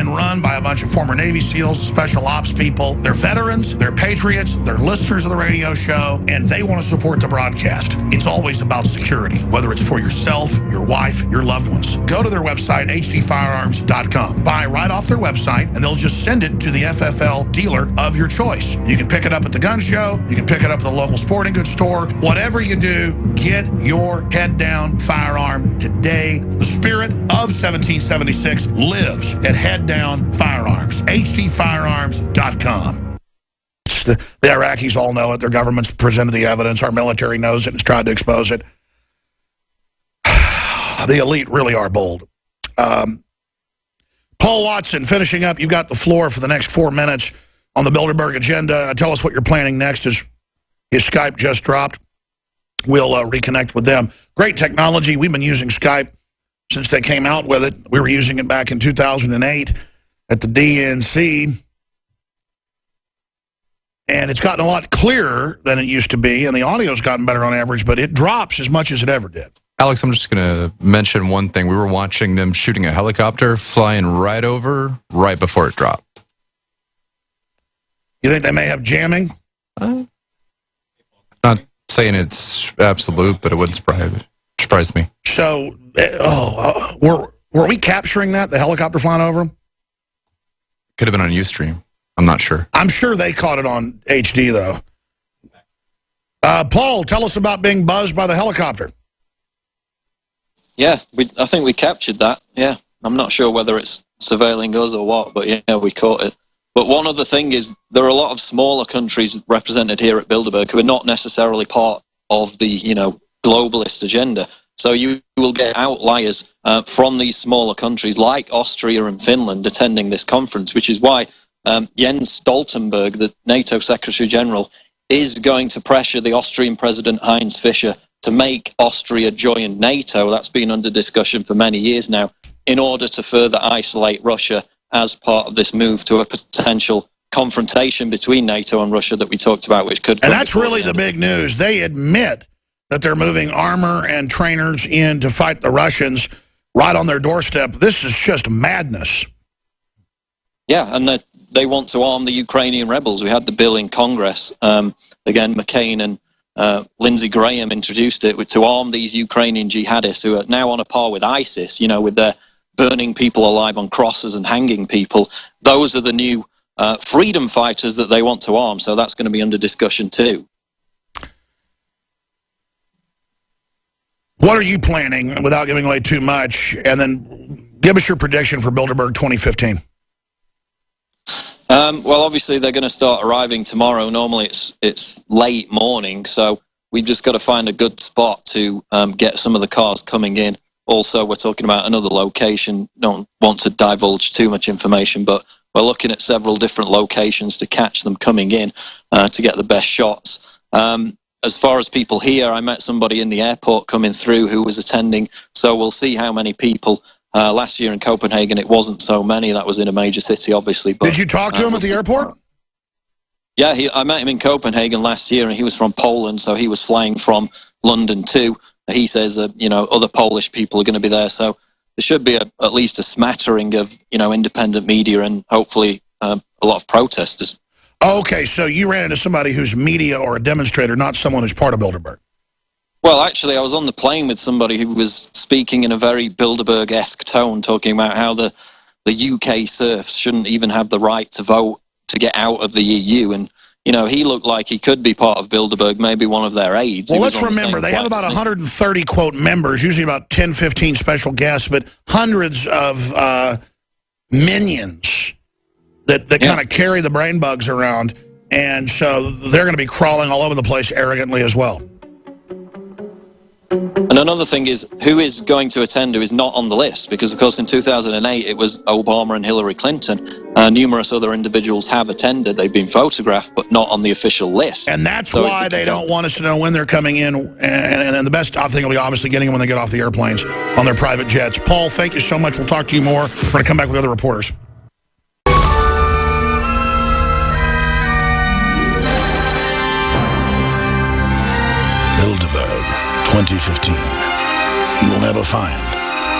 and run by a bunch of former Navy SEALs, special ops people. They're veterans, they're patriots, they're listeners of the radio show, and they want to support the broadcast. It's always about security, whether it's for yourself, your wife, your loved ones. Go to their website, hdfirearms.com. Buy right off their website, and they'll just send it to the FFL dealer of your choice. You can pick it up at the gun show, you can pick it up at the local sporting goods store. Whatever you do, get your head down firearm today. The spirit of 1776 lives at Head Down Firearms. hdfirearms.com. The Iraqis all know it. Their government's presented the evidence. Our military knows it and has tried to expose it. The elite really are bold. Paul Watson, finishing up, you've got the floor for the next 4 minutes on the Bilderberg agenda. Tell us what you're planning next as his Skype just dropped. We'll reconnect with them. Great technology. We've been using Skype since they came out with it. We were using it back in 2008 at the DNC. And it's gotten a lot clearer than it used to be, and the audio's gotten better on average, but it drops as much as it ever did. Alex, I'm just going to mention one thing. We were watching them shooting a helicopter flying right over right before it dropped. You think they may have jamming? Not saying it's absolute, but it wouldn't surprise me. So, were we capturing that, the helicopter flying over them? Could have been on Ustream. I'm not sure. I'm sure they caught it on HD, though. Paul, tell us about being buzzed by the helicopter. Yeah, I think we captured that, yeah. I'm not sure whether it's surveilling us or what, but yeah, we caught it. But one other thing is there are a lot of smaller countries represented here at Bilderberg who are not necessarily part of the, globalist agenda. So you will get outliers from these smaller countries like Austria and Finland attending this conference, which is why Jens Stoltenberg, the NATO Secretary General, is going to pressure the Austrian President Heinz Fischer to make Austria join NATO. That's been under discussion for many years now, in order to further isolate Russia as part of this move to a potential confrontation between NATO and Russia that we talked about, which could... And that's really the big news. They admit that they're moving armor and trainers in to fight the Russians right on their doorstep. This is just madness. Yeah, and they want to arm the Ukrainian rebels. We had the bill in Congress. Again, McCain and Lindsey Graham introduced it to arm these Ukrainian jihadists who are now on a par with ISIS, with their burning people alive on crosses and hanging people. Those are the new freedom fighters that they want to arm, so that's going to be under discussion too. What are you planning, without giving away too much, and then give us your prediction for Bilderberg 2015? Well, obviously they're going to start arriving tomorrow. Normally it's late morning, so we've just got to find a good spot to get some of the cars coming in. Also, we're talking about another location. Don't want to divulge too much information, but we're looking at several different locations to catch them coming in to get the best shots. As far as people here, I met somebody in the airport coming through who was attending, so we'll see how many people. Last year in Copenhagen, it wasn't so many. That was in a major city, obviously. But, did you talk to him at the airport? Yeah, I met him in Copenhagen last year, and he was from Poland, so he was flying from London too. He says that, other Polish people are going to be there, so there should be at least a smattering of, independent media and hopefully a lot of protesters. Okay, so you ran into somebody who's media or a demonstrator, not someone who's part of Bilderberg. Well, actually, I was on the plane with somebody who was speaking in a very Bilderberg-esque tone, talking about how the UK serfs shouldn't even have the right to vote to get out of the EU. And, he looked like he could be part of Bilderberg, maybe one of their aides. Well, let's remember, they have about 130, quote, members, usually about 10, 15 special guests, but hundreds of minions that kind of carry the brain bugs around. And so they're going to be crawling all over the place arrogantly as well. And another thing is, who is going to attend who is not on the list? Because, of course, in 2008, it was Obama and Hillary Clinton. Numerous other individuals have attended. They've been photographed, but not on the official list. And that's why they don't want us to know when they're coming in. And the best thing will be obviously getting them when they get off the airplanes on their private jets. Paul, thank you so much. We'll talk to you more. We're going to come back with other reporters. Bilderberg 2015. You will never find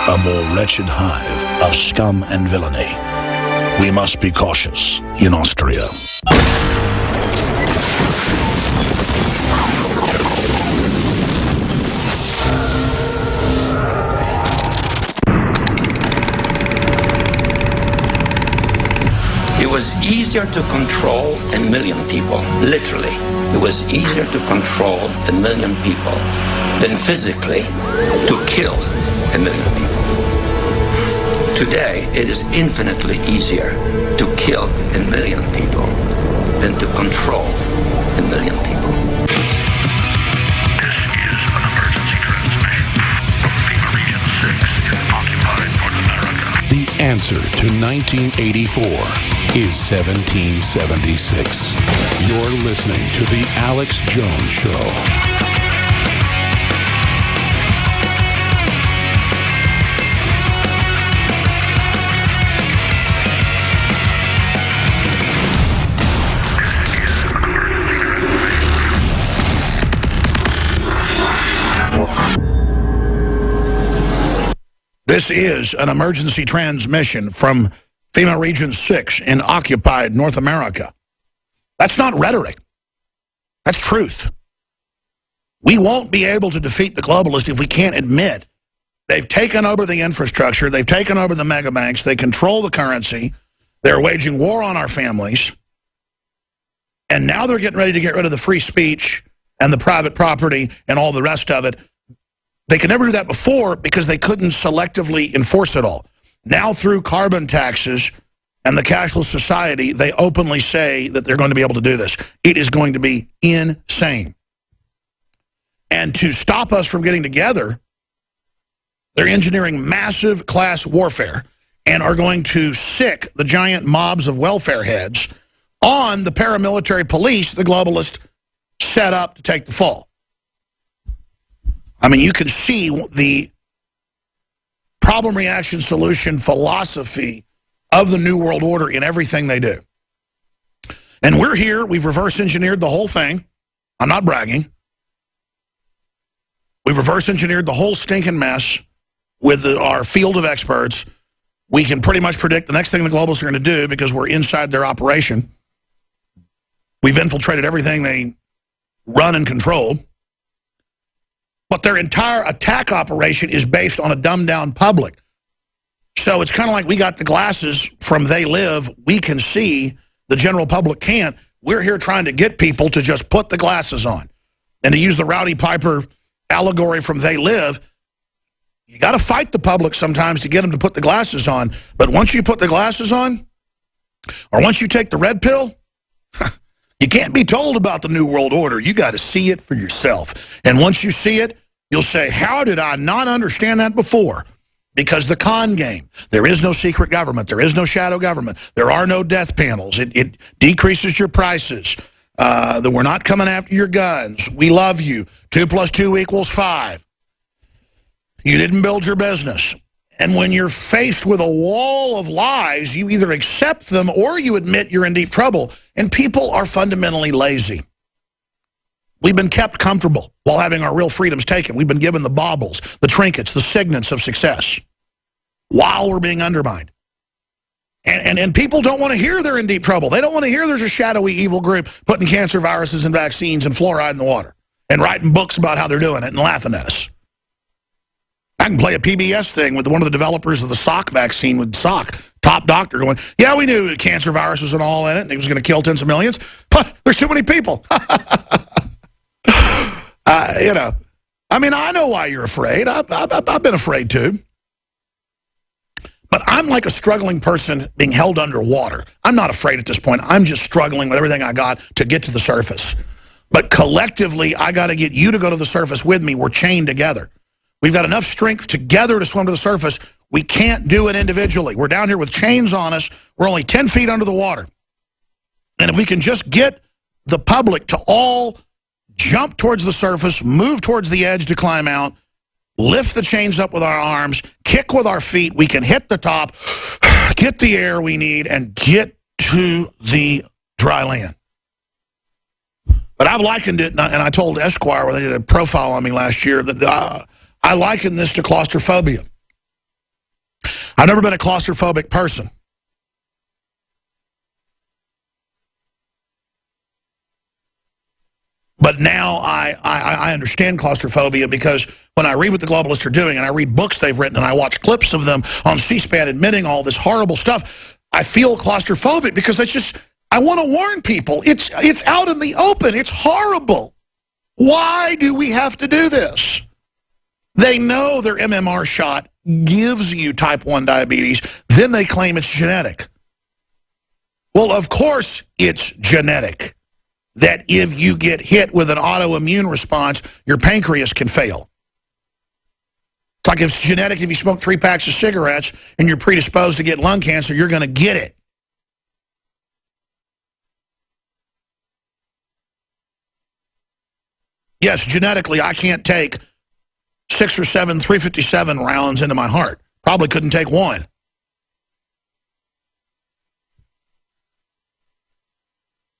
a more wretched hive of scum and villainy. we must be cautious in Austria. It was easier to control 1 million people, literally. It was easier to control 1 million people than physically to kill 1 million people. Today, it is infinitely easier to kill 1 million people than to control 1 million people. The answer to 1984 is 1776. You're listening to The Alex Jones Show. This is an emergency transmission from FEMA Region 6 in occupied North America. That's not rhetoric. That's truth. We won't be able to defeat the globalists if we can't admit they've taken over the infrastructure, they've taken over the mega banks, they control the currency, they're waging war on our families, and now they're getting ready to get rid of the free speech and the private property and all the rest of it. They could never do that before because they couldn't selectively enforce it all. Now through carbon taxes and the cashless society, they openly say that they're going to be able to do this. It is going to be insane. And to stop us from getting together, they're engineering massive class warfare and are going to sick the giant mobs of welfare heads on the paramilitary police the globalists set up to take the fall. I mean, you can see the problem, reaction, solution philosophy of the New World Order in everything they do. And we're here. We've reverse engineered the whole thing. I'm not bragging. We've reverse engineered the whole stinking mess with our field of experts. We can pretty much predict the next thing the globalists are going to do because we're inside their operation. We've infiltrated everything they run and control. But their entire attack operation is based on a dumbed-down public. So it's kind of like we got the glasses from They Live. We can see, the general public can't. We're here trying to get people to just put the glasses on. And to use the Rowdy Piper allegory from They Live, you got to fight the public sometimes to get them to put the glasses on. But once you put the glasses on, or once you take the red pill, you can't be told about the New World Order. You got to see it for yourself. And once you see it, you'll say, how did I not understand that before? Because the con game. There is no secret government. There is no shadow government. There are no death panels. It decreases your prices. That we're not coming after your guns. We love you. 2 + 2 = 5. You didn't build your business. And when you're faced with a wall of lies, you either accept them or you admit you're in deep trouble. And people are fundamentally lazy. We've been kept comfortable while having our real freedoms taken. We've been given the baubles, the trinkets, the signets of success while we're being undermined. And people don't want to hear they're in deep trouble. They don't want to hear there's a shadowy evil group putting cancer viruses and vaccines and fluoride in the water and writing books about how they're doing it and laughing at us. I can play a PBS thing with one of the developers of the Salk vaccine with Salk, top doctor, going, yeah, we knew cancer viruses and all in it, and it was going to kill tens of millions, but there's too many people. You know, I mean, I know why you're afraid. I've been afraid too. But I'm like a struggling person being held underwater. I'm not afraid at this point. I'm just struggling with everything I got to get to the surface. But collectively, I got to get you to go to the surface with me. We're chained together. We've got enough strength together to swim to the surface. We can't do it individually. We're down here with chains on us. We're only 10 feet under the water. And if we can just get the public to all jump towards the surface, move towards the edge to climb out, lift the chains up with our arms, kick with our feet, we can hit the top, get the air we need, and get to the dry land. But I've likened it, and I told Esquire when they did a profile on me last year, that I liken this to claustrophobia. I've never been a claustrophobic person. But now I understand claustrophobia because when I read what the globalists are doing and I read books they've written and I watch clips of them on C-SPAN admitting all this horrible stuff, I feel claustrophobic because I want to warn people. It's out in the open. It's horrible. Why do we have to do this? They know their MMR shot gives you type 1 diabetes. Then they claim it's genetic. Well, of course it's genetic. That if you get hit with an autoimmune response, your pancreas can fail. It's like if it's genetic, if you smoke 3 packs of cigarettes and you're predisposed to get lung cancer, you're going to get it. Yes, genetically, I can't take 6 or 7 357 rounds into my heart. Probably couldn't take 1.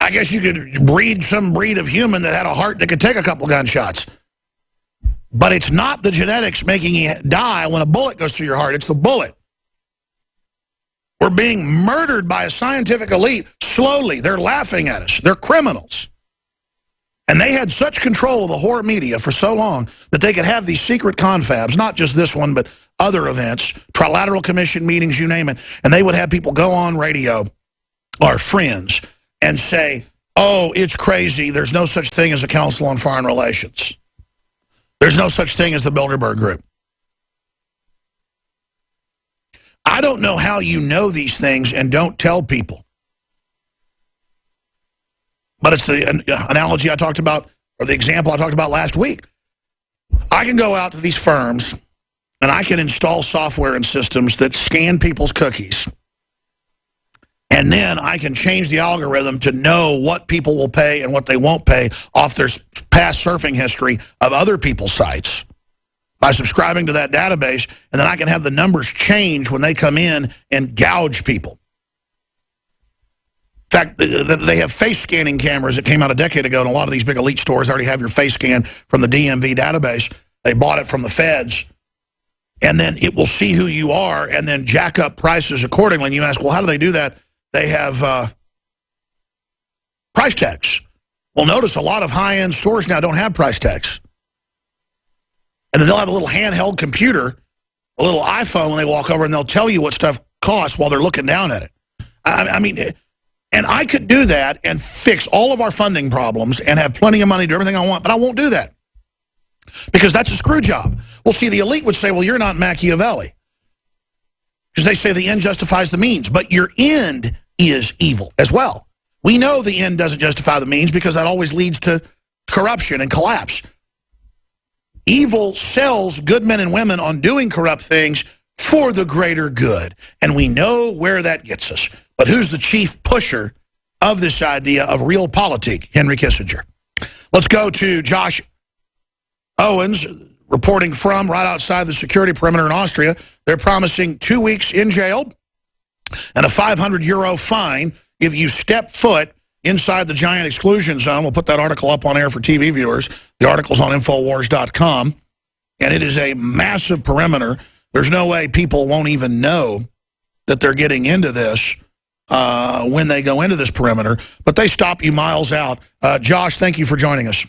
I guess you could breed some breed of human that had a heart that could take a couple gunshots. But it's not the genetics making you die when a bullet goes through your heart. It's the bullet. We're being murdered by a scientific elite slowly. They're laughing at us. They're criminals. And they had such control of the horror media for so long that they could have these secret confabs, not just this one, but other events, trilateral commission meetings, you name it. And they would have people go on radio, our friends, and say, oh, it's crazy. There's no such thing as a Council on Foreign Relations. There's no such thing as the Bilderberg Group. I don't know how you know these things and don't tell people. But it's the analogy I talked about, or the example I talked about last week. I can go out to these firms, and I can install software and systems that scan people's cookies. And then I can change the algorithm to know what people will pay and what they won't pay off their past surfing history of other people's sites by subscribing to that database. And then I can have the numbers change when they come in and gouge people. In fact, they have face scanning cameras that came out a decade ago, and a lot of these big elite stores already have your face scan from the DMV database. They bought it from the feds. And then it will see who you are and then jack up prices accordingly. And you ask, well, how do they do that? They have price tags. Well, notice a lot of high-end stores now don't have price tags. And then they'll have a little handheld computer, a little iPhone when they walk over, and they'll tell you what stuff costs while they're looking down at it. I mean, and I could do that and fix all of our funding problems and have plenty of money to do everything I want, but I won't do that because that's a screw job. Well, see, the elite would say, well, you're not Machiavelli because they say the end justifies the means, but your end is evil as well. We know the end doesn't justify the means because that always leads to corruption and collapse. Evil sells good men and women on doing corrupt things for the greater good, and we know where that gets us. But who's the chief pusher of this idea of realpolitik? Henry Kissinger. Let's go to Josh Owens, reporting from right outside the security perimeter in Austria. They're promising 2 weeks in jail and a €500 fine if you step foot inside the giant exclusion zone. We'll put that article up on air for TV viewers. The article's on Infowars.com, and it is a massive perimeter. There's no way people won't even know that they're getting into this when they go into this perimeter, but they stop you miles out. Josh, thank you for joining us.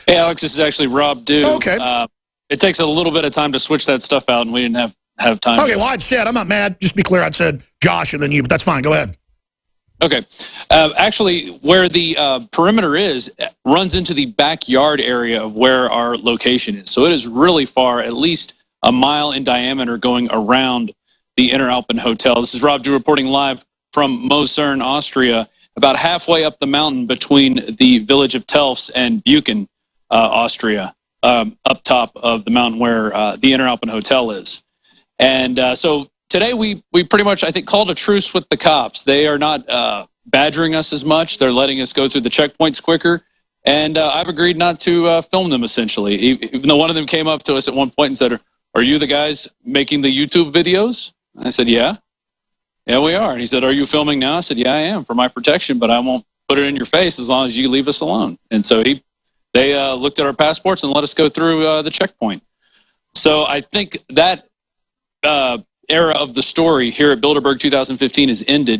Hey, Alex, this is actually Rob Dew. Okay. It takes a little bit of time to switch that stuff out, and we didn't have time. Okay, well, I'd said, I'm not mad. Just to be clear, I'd said Josh and then you, but that's fine. Go ahead. Okay. Actually, where the perimeter is runs into the backyard area of where our location is. So it is really far, at least a mile in diameter, going around the Interalpen Hotel. This is Rob Dew reporting live from Mosern, Austria, about halfway up the mountain between the village of Telfs and Buchen, Austria, up top of the mountain where the Interalpen Hotel is. And so today we pretty much, I think, called a truce with the cops. They are not badgering us as much. They're letting us go through the checkpoints quicker. And I've agreed not to film them, essentially. Even though one of them came up to us at one point and said, are you the guys making the YouTube videos? I said, yeah. Yeah, we are. And he said, are you filming now? I said, yeah, I am, for my protection, but I won't put it in your face as long as you leave us alone. And so they looked at our passports and let us go through the checkpoint. So I think that era of the story here at Bilderberg 2015 is ended.